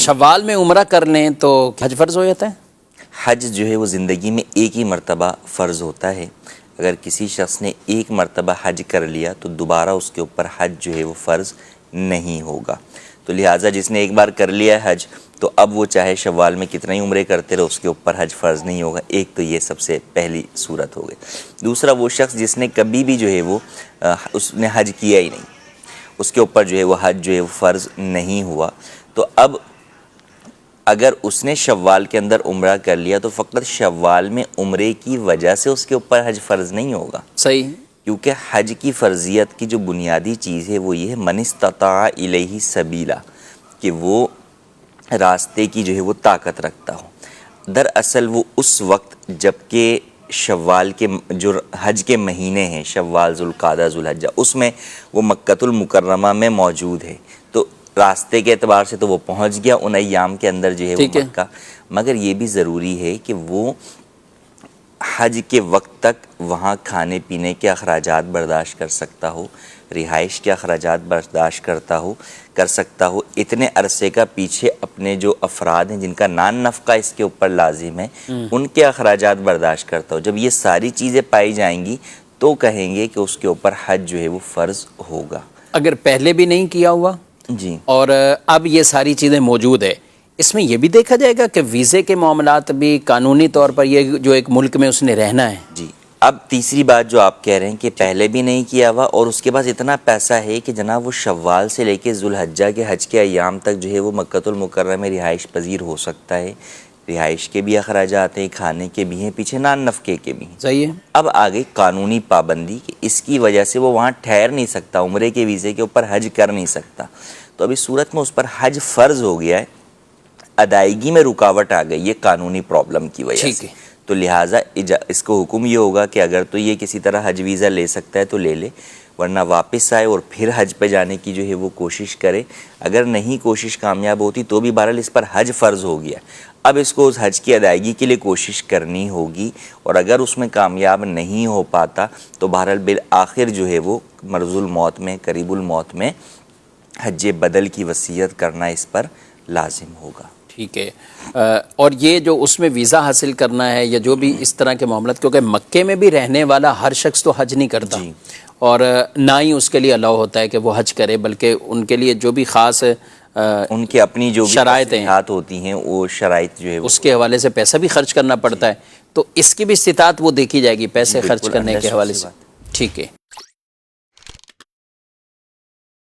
شوال میں عمرہ کر لیں تو حج فرض ہو جاتا ہے؟ حج جو ہے وہ زندگی میں ایک ہی مرتبہ فرض ہوتا ہے. اگر کسی شخص نے ایک مرتبہ حج کر لیا تو دوبارہ اس کے اوپر حج جو ہے وہ فرض نہیں ہوگا. تو لہٰذا جس نے ایک بار کر لیا ہے حج تو اب وہ چاہے شوال میں کتنا ہی عمرے کرتے رہے اس کے اوپر حج فرض نہیں ہوگا. ایک تو یہ سب سے پہلی صورت ہو گئی. دوسرا وہ شخص جس نے کبھی بھی جو ہے وہ اس نے حج کیا ہی نہیں, اس کے اوپر جو ہے وہ حج جو ہے وہ فرض نہیں ہوا. تو اب اگر اس نے شوال کے اندر عمرہ کر لیا تو فقط شوال میں عمرے کی وجہ سے اس کے اوپر حج فرض نہیں ہوگا. صحیح. کیونکہ حج کی فرضیت کی جو بنیادی چیز ہے وہ یہ ہے من استطاع الیہ سبیلا, کہ وہ راستے کی جو ہے وہ طاقت رکھتا ہو. دراصل وہ اس وقت جب کہ شوال کے جو حج کے مہینے ہیں شوال, ذوالقعدہ, ذوالحجہ, اس میں وہ مکۃ المکرمہ میں موجود ہے. تو راستے کے اعتبار سے تو وہ پہنچ گیا ان ایام کے اندر جو ہے وہ مکہ. مگر یہ بھی ضروری ہے کہ وہ حج کے وقت تک وہاں کھانے پینے کے اخراجات برداشت کر سکتا ہو, رہائش کے اخراجات برداشت کر سکتا ہو. اتنے عرصے کا پیچھے اپنے جو افراد ہیں جن کا نان نفقہ اس کے اوپر لازم ہے ان کے اخراجات برداشت کرتا ہو. جب یہ ساری چیزیں پائی جائیں گی تو کہیں گے کہ اس کے اوپر حج جو ہے وہ فرض ہوگا. اگر پہلے بھی نہیں کیا ہوا جی, اور اب یہ ساری چیزیں موجود ہے, اس میں یہ بھی دیکھا جائے گا کہ ویزے کے معاملات بھی قانونی طور پر یہ جو ایک ملک میں اس نے رہنا ہے. جی. اب تیسری بات جو آپ کہہ رہے ہیں کہ پہلے بھی نہیں کیا ہوا اور اس کے پاس اتنا پیسہ ہے کہ جناب وہ شوال سے لے کے ذوالحجہ کے حج کے ایام تک جو ہے وہ مکۃ المکرمہ میں رہائش پذیر ہو سکتا ہے. رہائش کے بھی اخراجات ہیں, کھانے کے بھی ہیں, پیچھے نان نفقے کے بھی ہیں. صحیح ہے. اب آگے قانونی پابندی کہ اس کی وجہ سے وہ وہاں ٹھہر نہیں سکتا, عمرے کے ویزے کے اوپر حج کر نہیں سکتا. تو اب اس صورت میں اس پر حج فرض ہو گیا ہے, ادائیگی میں رکاوٹ آ گئی ہے قانونی پرابلم کی وجہ سے. تو لہٰذا اس کو حکم یہ ہوگا کہ اگر تو یہ کسی طرح حج ویزا لے سکتا ہے تو لے لے, ورنہ واپس آئے اور پھر حج پہ جانے کی جو ہے وہ کوشش کرے. اگر نہیں کوشش کامیاب ہوتی تو بھی بہرحال اس پر حج فرض ہو گیا. اب اس کو اس حج کی ادائیگی کے لیے کوشش کرنی ہوگی, اور اگر اس میں کامیاب نہیں ہو پاتا تو بہرحال بالآخر جو ہے وہ مرض الموت میں, قریب الموت میں حج بدل کی وصیت کرنا اس پر لازم ہوگا. ٹھیک ہے. اور یہ جو اس میں ویزا حاصل کرنا ہے یا جو بھی اس طرح کے معاملات, کیونکہ مکے میں بھی رہنے والا ہر شخص تو حج نہیں کرتا, اور نہ ہی اس کے لیے الاؤ ہوتا ہے کہ وہ حج کرے, بلکہ ان کے لیے جو بھی خاص ان کی اپنی جو شرائطیں ہوتی ہیں وہ شرائط جو ہے اس کے حوالے سے پیسہ بھی خرچ کرنا پڑتا ہے. تو اس کی بھی استطاعت وہ دیکھی جائے گی پیسے خرچ کرنے کے حوالے سے. ٹھیک ہے.